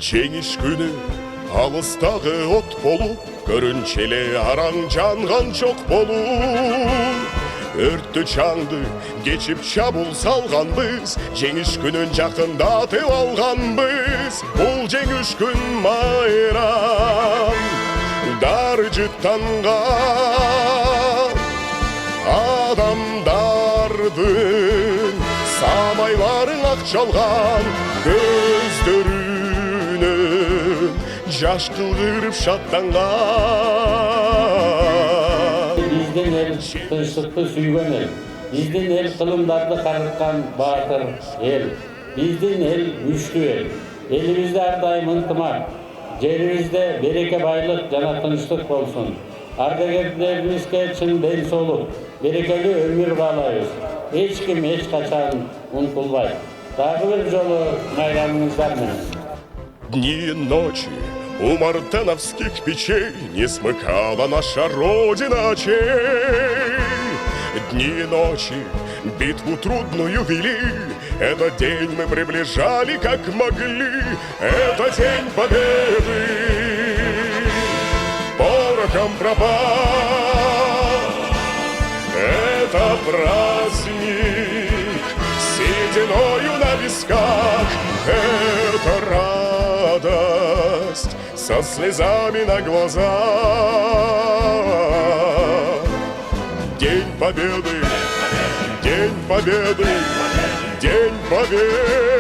Жеңіс күні алыстағы от болып, көрінчеле араң жанған жоқ болуп. Өртті шаңды кечіп шабуыл салғанбыз, жеңіс күнін жақындатып алғанбыз. Бұл жеңіс күн майрам даржыттанған адамдардың самайларын ақ жалған көздерінен жаш қылғырып шаттанған. Біздің ел тыныштықты сүйген ел, біздің ел қылымдарды қарытқан батыр ел, біздің ел күшті ел. Елімізде әрдайым ынтымақ, жерімізде береке байлық жана тыныштық болсын. Ардагерлерімізге чын денсаулық, берекелі өмір каалайбыз. Ешкім ешқашан ұмытылбайды. Дағы бір жолы майрамыңыздар менен. Дни и ночи у мартеновских печей не смыкала наша Родина очей. Дни и ночи битву трудную вели, этот день мы приближали как могли. Это день победы, порохом пропал. Это праздник сединою на висках. Это радость со слезами на глазах. День победы, день победы, день победы.